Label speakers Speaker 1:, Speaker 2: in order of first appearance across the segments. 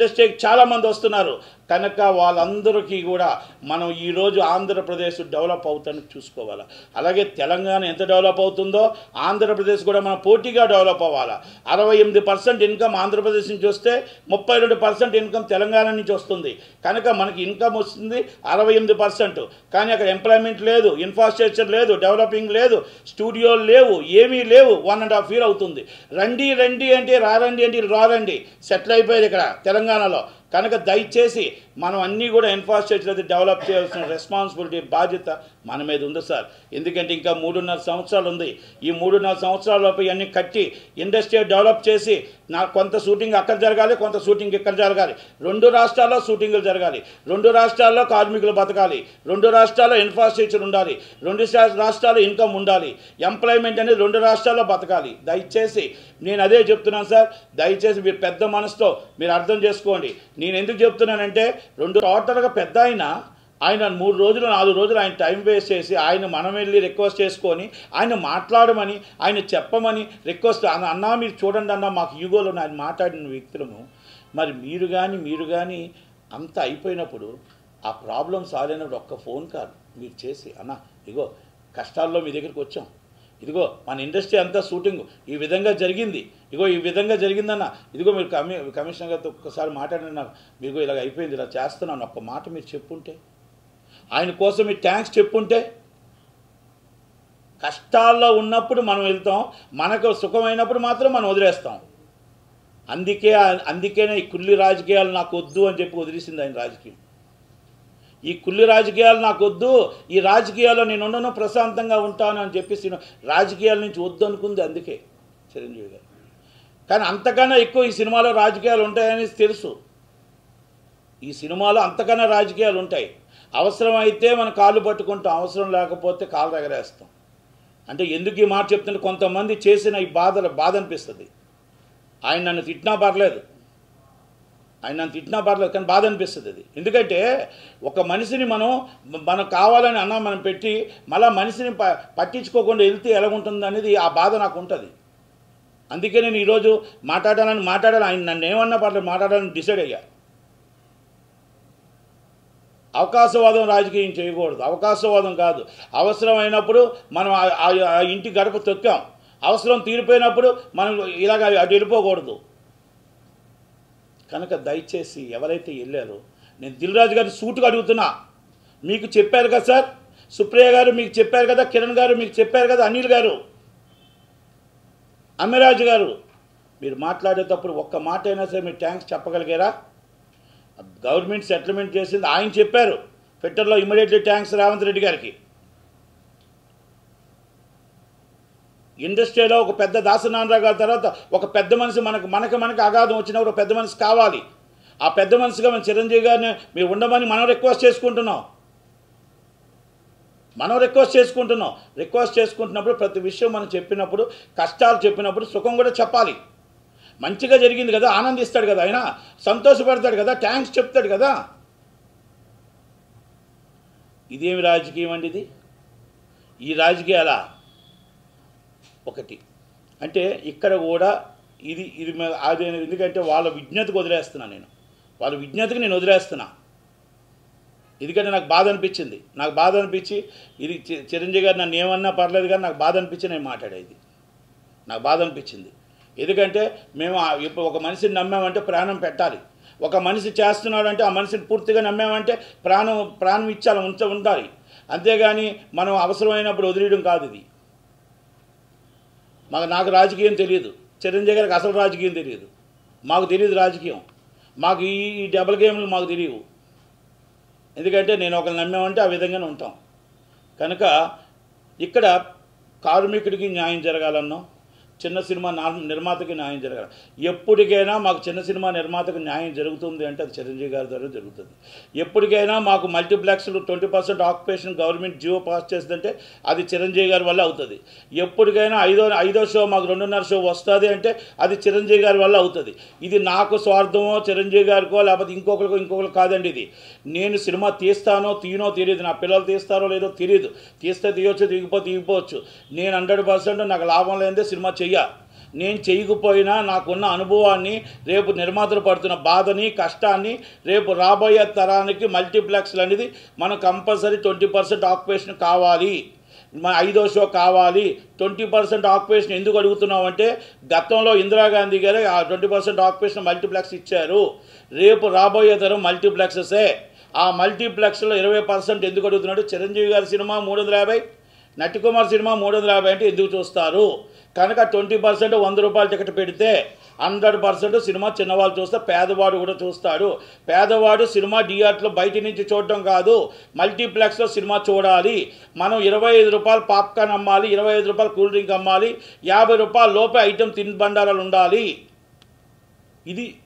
Speaker 1: ఇండస్ట్రీకి చాలామంది వస్తున్నారు కనుక వాళ్ళందరికీ కూడా మనం ఈరోజు ఆంధ్రప్రదేశ్ డెవలప్ అవుతానికి చూసుకోవాలి. అలాగే తెలంగాణ ఎంత డెవలప్ అవుతుందో ఆంధ్రప్రదేశ్ కూడా మనం పోటీగా డెవలప్ అవ్వాలి. 68% ఇన్కమ్ ఆంధ్రప్రదేశ్ నుంచి వస్తే 32% ఇన్కమ్ తెలంగాణ నుంచి వస్తుంది. కనుక మనకి ఇన్కమ్ వస్తుంది 68%. కానీ అక్కడ ఎంప్లాయ్మెంట్ లేదు, ఇన్ఫ్రాస్ట్రక్చర్ లేదు, డెవలపింగ్ లేదు, స్టూడియోలు లేవు, ఏమీ లేవు. 1.5 year అవుతుంది. రండి రండి అంటే రారండి అంటే రారండి, సెటిల్ అయిపోయేది ఇక్కడ తెలంగాణలో. కనుక దయచేసి మనం అన్నీ కూడా ఇన్ఫ్రాస్ట్రక్చర్ అది డెవలప్ చేయాల్సిన రెస్పాన్సిబిలిటీ బాధ్యత మన మీద ఉంది సార్. ఎందుకంటే ఇంకా 3.5 సంవత్సరాలు ఉంది. ఈ 3.5 సంవత్సరాలలోపు ఇవన్నీ కట్టి ఇండస్ట్రీ డెవలప్ చేసి నాకు కొంత షూటింగ్ అక్కడ జరగాలి, కొంత షూటింగ్ ఇక్కడ జరగాలి. 2 రాష్ట్రాల్లో షూటింగ్లు జరగాలి, 2 రాష్ట్రాల్లో కార్మికులు బతకాలి, 2 రాష్ట్రాల్లో ఇన్ఫ్రాస్ట్రక్చర్ ఉండాలి, 2 రాష్ట్రాల్లో ఇన్కమ్ ఉండాలి, ఎంప్లాయ్మెంట్ అనేది 2 రాష్ట్రాల్లో బతకాలి. దయచేసి నేను అదే చెప్తున్నాను సార్. దయచేసి మీరు పెద్ద మనసుతో మీరు అర్థం చేసుకోండి. నేను ఎందుకు చెప్తున్నానంటే టోటల్గా పెద్ద ఆయన 3 రోజులు 4 రోజులు ఆయన టైం వేస్ట్ చేసి ఆయన మనం వెళ్ళి రిక్వెస్ట్ చేసుకొని ఆయన మాట్లాడమని ఆయన చెప్పమని రిక్వెస్ట్ అన్నా మీరు చూడండి అన్న మాకు ఈగోలో ఆయన మాట్లాడిన వ్యక్తులము. మరి మీరు కానీ అంత అయిపోయినప్పుడు ఆ ప్రాబ్లం సాల్వ్ అయినప్పుడు ఒక్క ఫోన్ కాల్ మీరు చేసి అన్న ఇగో కష్టాల్లో మీ దగ్గరికి వచ్చాం, ఇదిగో మన ఇండస్ట్రీ అంతా షూటింగ్ ఈ విధంగా జరిగింది, ఇగో ఈ విధంగా జరిగిందన్న, ఇదిగో మీరు కమిషనర్ గారితో ఒక్కసారి మాట్లాడిన మీకు ఇలాగ అయిపోయింది, ఇలా చేస్తున్నాను ఒక్క మాట మీరు చెప్పుంటే, ఆయన కోసం మీరు థ్యాంక్స్ చెప్పుంటే. కష్టాల్లో ఉన్నప్పుడు మనం వెళ్తాం, మనకు సుఖమైనప్పుడు మాత్రం మనం వదిలేస్తాం. అందుకేనే ఈ కుళ్ళి రాజకీయాలు నాకు వద్దు అని చెప్పి వదిలేసింది ఆయన రాజకీయం. ఈ కుళ్ళి రాజకీయాలు నాకు వద్దు, ఈ రాజకీయాల్లో నేను ఉండను, ప్రశాంతంగా ఉంటాను అని చెప్పేసి రాజకీయాల నుంచి వద్దు అనుకుంది అందుకే చిరంజీవి గారు. కానీ అంతకన్నా ఎక్కువ ఈ సినిమాలో రాజకీయాలు ఉంటాయని తెలుసు. ఈ సినిమాలో అంతకన్నా రాజకీయాలు ఉంటాయి. అవసరమైతే మనం కాళ్ళు పట్టుకుంటాం, అవసరం లేకపోతే కాళ్ళు ఎగరేస్తాం. అంటే ఎందుకు ఈ మాట చెప్తుంటే కొంతమంది చేసిన ఈ బాధ అనిపిస్తుంది. ఆయన నన్ను తిట్టినా పర్లేదు, కానీ బాధ అనిపిస్తుంది అది. ఎందుకంటే ఒక మనిషిని మనం కావాలని మనం పెట్టి మళ్ళీ మనిషిని పట్టించుకోకుండా వెళ్తే ఎలాగుంటుంది అనేది ఆ బాధ నాకు ఉంటుంది. అందుకే నేను ఈరోజు మాట్లాడాలని ఆయన నన్ను ఏమన్నా పర్లేదు మాట్లాడాలని డిసైడ్ అయ్యా. అవకాశవాదం రాజకీయం చేయకూడదు, అవకాశవాదం కాదు. అవసరమైనప్పుడు మనం ఆ ఇంటి గడప తొక్కాం, అవసరం తీరిపోయినప్పుడు మనం ఇలాగ అటు వెళ్ళిపోకూడదు. కనుక దయచేసి ఎవరైతే వెళ్ళారో నేను దిల్ రాజు గారిని సూటుగా అడుగుతున్నా. మీకు చెప్పారు కదా సార్, సుప్రియ గారు మీకు చెప్పారు కదా, కిరణ్ గారు మీకు చెప్పారు కదా, అనిల్ గారు, అమ్మిరాజు గారు, మీరు మాట్లాడేటప్పుడు ఒక్క మాట అయినా సరే మీరు థ్యాంక్స్ చెప్పగలిగారా? గవర్నమెంట్ సెటిల్మెంట్ చేసింది ఆయన చెప్పారు ట్విట్టర్లో, ఇమ్మీడియట్లీ థ్యాంక్స్ రేవంత్ రెడ్డి గారికి. ఇండస్ట్రీలో ఒక పెద్ద దాసనారాయణ గారి తర్వాత ఒక పెద్ద మనిషి మనకి అగాధం వచ్చినప్పుడు ఒక పెద్ద మనిషి కావాలి. ఆ పెద్ద మనిషిగా మన చిరంజీవి గారిని మీరు ఉండమని మనం రిక్వెస్ట్ చేసుకుంటున్నప్పుడు ప్రతి విషయం మనం చెప్పినప్పుడు, కష్టాలు చెప్పినప్పుడు సుఖం కూడా చెప్పాలి. మంచిగా జరిగింది కదా ఆనందిస్తాడు కదా, ఆయన సంతోషపడతాడు కదా, థ్యాంక్స్ చెప్తాడు కదా. ఇదేమి రాజకీయం అండి ఇది? ఈ రాజకీయాల ఒకటి అంటే ఇక్కడ కూడా ఇది అదే. ఎందుకంటే వాళ్ళ విజ్ఞతకు వదిలేస్తున్నా నేను, వాళ్ళ విజ్ఞతకి నేను వదిలేస్తున్నా. ఎందుకంటే నాకు బాధ అనిపించి ఇది చిరంజీవి గారు నన్ను ఏమన్నా పర్లేదు కానీ నాకు బాధ అనిపించి నేను మాట్లాడేది, నాకు బాధ అనిపించింది. ఎందుకంటే మేము ఇప్పుడు ఒక మనిషిని నమ్మామంటే ప్రాణం పెట్టాలి. ఒక మనిషి చేస్తున్నాడంటే ఆ మనిషిని పూర్తిగా నమ్మామంటే ప్రాణం ఇచ్చాలి, ఉండాలి. అంతేగాని మనం అవసరమైనప్పుడు వదిలేయడం కాదు ఇది. నాకు రాజకీయం తెలియదు, చిరంజీవి గారికి అసలు రాజకీయం తెలియదు, మాకు తెలియదు రాజకీయం. మాకు ఈ డబుల్ గేమ్లు మాకు తెలియవు. ఎందుకంటే నేను ఒకరిని నమ్మామంటే ఆ విధంగానే ఉంటాం. కనుక ఇక్కడ కార్మికుడికి న్యాయం జరగాలన్నా, చిన్న సినిమా నిర్మాతకి న్యాయం జరగాలి. ఎప్పటికైనా మాకు చిన్న సినిమా నిర్మాతకు న్యాయం జరుగుతుంది అంటే అది చిరంజీవి గారి ద్వారా జరుగుతుంది. ఎప్పటికైనా మాకు మల్టీప్లెక్స్లు 20% ఆక్యుపేషన్ గవర్నమెంట్ జియో పాస్ చేస్తుందంటే అది చిరంజీవి గారి వల్ల అవుతుంది. ఎప్పటికైనా ఐదో షో మాకు 2.5 షో వస్తుంది అంటే అది చిరంజీవి గారి వల్ల అవుతుంది. ఇది నాకు స్వార్థమో చిరంజీవి గారికో లేకపోతే ఇంకొకరు కాదండి. ఇది నేను సినిమా తీస్తానో తీయనో తెలియదు, నా పిల్లలు తీస్తారో లేదో తెలియదు. తీస్తే తీయొచ్చు, తీయకపోవచ్చు. నేను 100% నాకు లాభం లేనిదే సినిమా చెయ్య. నేను చేయకపోయినా నాకున్న అనుభవాన్ని, రేపు నిర్మాతలు పడుతున్న బాధని, కష్టాన్ని, రేపు రాబోయే తరానికి మల్టీప్లెక్స్లు అనేది మనం కంపల్సరీ 20% ఆక్యుపేషన్ కావాలి, మన 5వ షో కావాలి. 20% ఆక్యుపేషన్ ఎందుకు అడుగుతున్నాం అంటే, గతంలో ఇందిరాగాంధీ గారు ఆ 20% ఆక్యుపేషన్ మల్టీప్లెక్స్ ఇచ్చారు. రేపు రాబోయే తరం మల్టీప్లెక్సెసే. ఆ మల్టీప్లెక్స్లో 20% ఎందుకు అడుగుతున్నాడు? చిరంజీవి గారి సినిమా 350, నటికుమార్ సినిమా 350 అంటే ఎందుకు చూస్తారు? కనుక 20% 100 రూపాయల టికెట్ పెడితే 100% సినిమా చిన్నవాళ్ళు చూస్తే పేదవాడు కూడా చూస్తాడు. పేదవాడు సినిమా థియేటర్లో బయట నుంచి చూడటం కాదు, మల్టీప్లెక్స్లో సినిమా చూడాలి. మనం 25 రూపాయలు పాప్కార్న్ అమ్మాలి, 25 రూపాయలు కూల్ డ్రింక్ అమ్మాలి, 50 రూపాయల లోపే ఐటెం తిని బండారాలు ఉండాలి.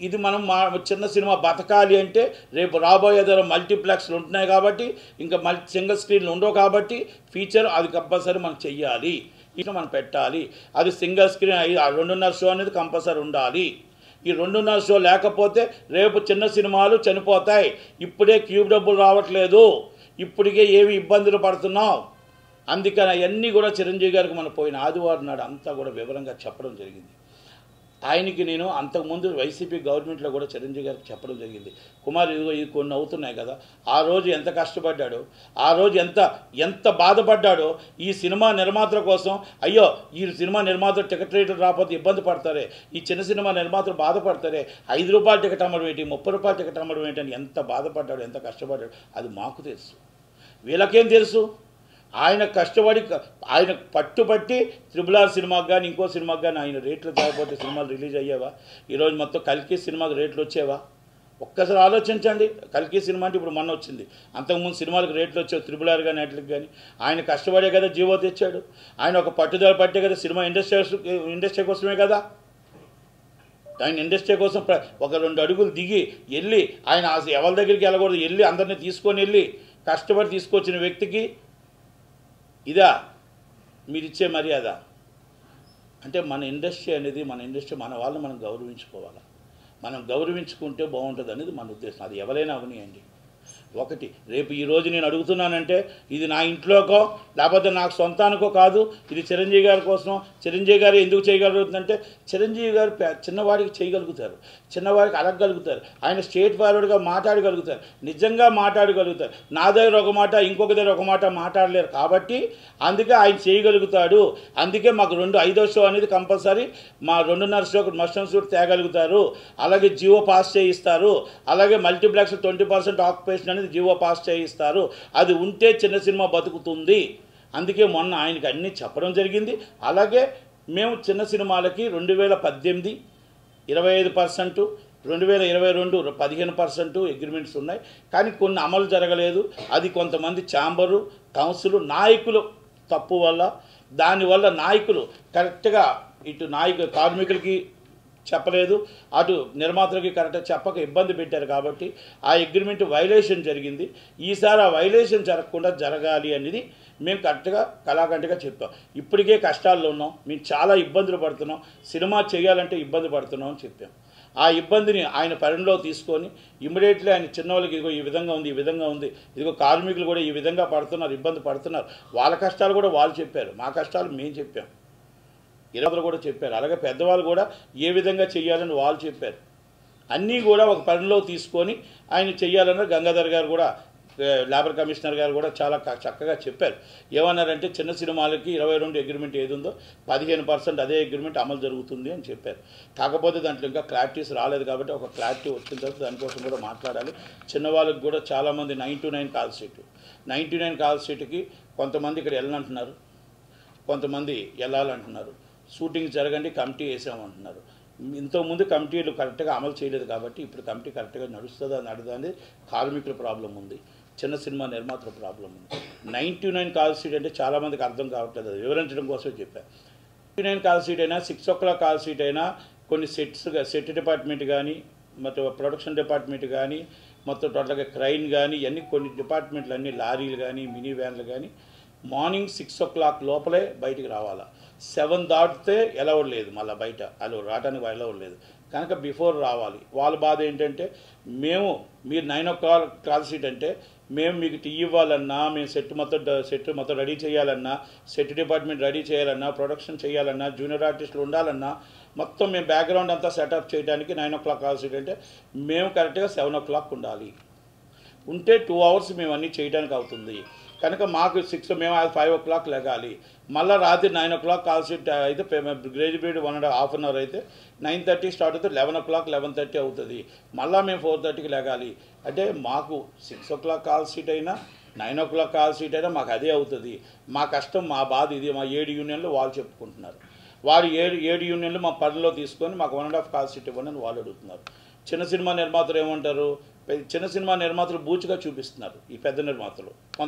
Speaker 1: ఇది మనం చిన్న సినిమా బతకాలి అంటే రేపు రాబోయే మల్టీప్లెక్స్లు ఉంటున్నాయి కాబట్టి, ఇంకా సింగిల్ స్క్రీన్లు ఉండవు కాబట్టి ఫీచర్ అది కంపల్సరీ మనం చెయ్యాలి, ఇట్లా మనం పెట్టాలి. అది సింగిల్ స్క్రీన్ 2.5 షో అనేది కంపల్సరీ ఉండాలి. ఈ 2.5 షో లేకపోతే రేపు చిన్న సినిమాలు చనిపోతాయి. ఇప్పుడే క్యూబ్ డబ్బులు రావట్లేదు, ఇప్పటికే ఏమి ఇబ్బందులు పడుతున్నాం. అందుకని అవన్నీ కూడా చిరంజీవి గారికి మనం పోయిన ఆదివారం నాడు అంతా కూడా వివరంగా చెప్పడం జరిగింది. ఆయనకి నేను అంతకుముందు వైసీపీ గవర్నమెంట్లో కూడా చిరంజీవి గారికి చెప్పడం జరిగింది. కుమార్ ఇదిగో ఇది కొన్ని అవుతున్నాయి కదా, ఆ రోజు ఎంత కష్టపడ్డాడో, ఆ రోజు ఎంత బాధపడ్డాడో ఈ సినిమా నిర్మాతల కోసం. అయ్యో ఈ సినిమా నిర్మాతలు టికెట్ రేట్లు రాకపోతే ఇబ్బంది పడతారే, ఈ చిన్న సినిమా నిర్మాతలు బాధపడతారే, 5 రూపాయల టికెట్ అమ్మడం ఏంటి, 30 రూపాయల టికెట్ అమ్మడం ఏంటి అని ఎంత బాధపడ్డాడు, ఎంత కష్టపడ్డాడు అది మాకు తెలుసు. వీళ్ళకేం తెలుసు? ఆయన కష్టపడి ఆయన పట్టుబట్టి RRR సినిమాకి కానీ ఇంకో సినిమాకి కానీ ఆయన రేట్లు కాకపోతే సినిమాలు రిలీజ్ అయ్యేవా? ఈరోజు మొత్తం కల్కి సినిమాకి రేట్లు వచ్చేవా? ఒక్కసారి ఆలోచించండి. కల్కి సినిమా అంటే ఇప్పుడు మొన్న వచ్చింది, అంతకుముందు సినిమాలకు రేట్లు వచ్చేవి RRR కానీ వాటికి కానీ. ఆయన కష్టపడే కదా జీవో తెచ్చాడు, ఆయన ఒక పట్టుదల పట్టే కదా సినిమా ఇండస్ట్రీ కోసమే కదా. ఆయన ఇండస్ట్రీ కోసం ఒక 2 అడుగులు దిగి వెళ్ళి ఆయన ఎవరి దగ్గరికి వెళ్ళకూడదు, వెళ్ళి అందరినీ తీసుకొని వెళ్ళి కష్టపడి తీసుకొచ్చిన వ్యక్తికి ఇదా మీరిచ్చే మర్యాద? అంటే మన ఇండస్ట్రీ అనేది మన వాళ్ళని మనం గౌరవించుకోవాలి. మనం గౌరవించుకుంటే బాగుంటుంది అనేది మన ఉద్దేశం. అది ఎవరైనా అవనియండి. ఒకటి రేపు ఈరోజు నేను అడుగుతున్నానంటే ఇది నా ఇంట్లోకో లేకపోతే నాకు సొంతానికో కాదు, ఇది చిరంజీవి గారి కోసం. చిరంజీవి గారు ఎందుకు చేయగలుగుతుందంటే చిరంజీవి గారు చిన్నవాడికి చేయగలుగుతారు, చిన్నవాడికి అడగగలుగుతారు, ఆయన స్ట్రేట్ ఫార్వర్డ్గా మాట్లాడగలుగుతారు, నిజంగా మాట్లాడగలుగుతారు. నా దగ్గర ఒక మాట ఇంకొక దగ్గర ఒక మాట మాట్లాడలేరు కాబట్టి అందుకే ఆయన చేయగలుగుతాడు. అందుకే మాకు 5వ షో అనేది కంపల్సరీ, మా 2.5 షోకి మస్టన్ సూట్ తేగలుగుతారు. అలాగే జియో పాస్ చేయిస్తారు, అలాగే మల్టీప్లెక్స్ 20% ఆక్యుపేషన్ అనేది జియో పాస్ చేయిస్తారు. అది ఉంటే చిన్న సినిమా బతుకుతుంది. అందుకే మొన్న ఆయనకి అన్నీ చెప్పడం జరిగింది. అలాగే మేము చిన్న సినిమాలకి 2018 25%, 2022 15% అగ్రిమెంట్స్ ఉన్నాయి. కానీ కొన్ని అమలు జరగలేదు. అది కొంతమంది ఛాంబరు, కౌన్సిల్ నాయకులు తప్పు వల్ల, దానివల్ల నాయకులు కరెక్ట్గా ఇటు కార్మికులకి చెప్పలేదు, అటు నిర్మాతలకి కరెక్ట్గా చెప్పక ఇబ్బంది పెట్టారు. కాబట్టి ఆ అగ్రిమెంట్ వైలేషన్ జరిగింది. ఈసారి ఆ వైలేషన్ జరగకుండా జరగాలి అనేది మేము కరెక్ట్గా కళాకంఠగా చెప్పాం. ఇప్పటికే కష్టాల్లో ఉన్నాం, మేము చాలా ఇబ్బందులు పడుతున్నాం, సినిమా చేయాలంటే ఇబ్బంది పడుతున్నాం అని చెప్పాం. ఆ ఇబ్బందిని ఆయన పరిణిలో తీసుకొని ఇమ్మీడియట్లీ ఆయన చిన్నవాళ్ళకి ఇదిగో ఈ విధంగా ఉంది, ఈ విధంగా ఉంది, ఇదిగో కార్మికులు కూడా ఈ విధంగా పడుతున్నారు, ఇబ్బంది పడుతున్నారు, వాళ్ళ కష్టాలు కూడా వాళ్ళు చెప్పారు, మా కష్టాలు మేము చెప్పాం, ఇరవై కూడా చెప్పారు. అలాగే పెద్దవాళ్ళు కూడా ఏ విధంగా చేయాలని వాళ్ళు చెప్పారు. అన్నీ కూడా ఒక పరిధిలో తీసుకొని ఆయన చెయ్యాలన్న గంగాధర్ గారు కూడా, లేబర్ కమిషనర్ గారు కూడా చాలా చక్కగా చెప్పారు. ఏమన్నారంటే చిన్న సినిమాలకి 22 అగ్రిమెంట్ ఏది ఉందో 15% అదే అగ్రిమెంట్ అమలు జరుగుతుంది అని చెప్పారు. కాకపోతే దాంట్లో ఇంకా క్లారిటీస్ రాలేదు కాబట్టి ఒక క్లారిటీ వచ్చిన తర్వాత దానికోసం కూడా మాట్లాడాలి. చిన్నవాళ్ళకి కూడా చాలామంది 9-9 కాల్ సీటు, 99 కాల్ సీటుకి కొంతమంది ఇక్కడ వెళ్ళనంటున్నారు, కొంతమంది వెళ్ళాలంటున్నారు. షూటింగ్ జరగండి కమిటీ వేసామంటున్నారు. ఇంతకుముందు కమిటీలు కరెక్ట్గా అమలు చేయలేదు కాబట్టి ఇప్పుడు కమిటీ కరెక్ట్గా నడుస్తుందా నడదని కార్మికుల ప్రాబ్లం ఉంది, చిన్న సినిమా నిర్మాతల ప్రాబ్లం ఉంది. 99 కాల్ సీట్ అంటే చాలామందికి అర్థం కావట్లేదు, అది వివరించడం కోసం చెప్పాను. 99 కాల్ సీట్ అయినా 6 o'clock కాల్ సీట్ అయినా కొన్ని సెట్ డిపార్ట్మెంట్ కానీ, మొత్తం ప్రొడక్షన్ డిపార్ట్మెంట్ కానీ, మొత్తం టోటల్గా క్రైన్ కానీ, ఇవన్నీ కొన్ని డిపార్ట్మెంట్లు అన్నీ లారీలు కానీ మినీ వ్యాన్లు కానీ మార్నింగ్ 6 o'clock లోపలే బయటికి రావాలా. 7 దాటితే ఎలవడ్ లేదు, మళ్ళీ బయట అలా రావడానికి ఎలవడ్ లేదు. కనుక బిఫోర్ రావాలి. వాళ్ళ బాధ ఏంటంటే మీరు 9 o'clock కాల్ సీట్ అంటే మేము మీకు టీ ఇవ్వాలన్నా, మేము సెట్ మొత్తం రెడీ చేయాలన్నా, సెట్ డిపార్ట్మెంట్ రెడీ చేయాలన్నా, ప్రొడక్షన్ చేయాలన్నా, జూనియర్ ఆర్టిస్టులు ఉండాలన్నా, మొత్తం మేము బ్యాక్గ్రౌండ్ అంతా సెటప్ చేయడానికి 9 o'clock కాల్ షీట్ అంటే మేము కరెక్ట్గా 7 o'clock ఉండాలి. ఉంటే 2 hours మేము అన్నీ చేయడానికి అవుతుంది. కనుక మాకు 6 మేము 5 o'clock లెగాలి. మళ్ళీ రాత్రి 9 o'clock కాల్ షీట్ అయితే గ్రేజ్ పీరియడ్ 1.5 hour అయితే 9:30 స్టార్ట్ అయితే 11 o'clock 11:30 అవుతుంది. మళ్ళీ మేము 4:30కి లెగాలి. అంటే మాకు 6 o'clock కాల్ షీట్ అయినా 9 o'clock కాల్ షీట్ అయినా మాకు అదే అవుతుంది. మా కష్టం, మా బాధ ఇది. మా 7 యూనియన్లు వాళ్ళు చెప్పుకుంటున్నారు. వారు 7 యూనియన్లు మా పనిలో తీసుకొని మాకు 1.5 కాల్ షీట్ ఇవ్వండి అని వాళ్ళు అడుగుతున్నారు. చిన్న సినిమా నిర్మాతలు ఏమంటారు? చిన్న సినిమా నిర్మాతలు బూచిగా చూపిస్తున్నారు ఈ పెద్ద నిర్మాతలు.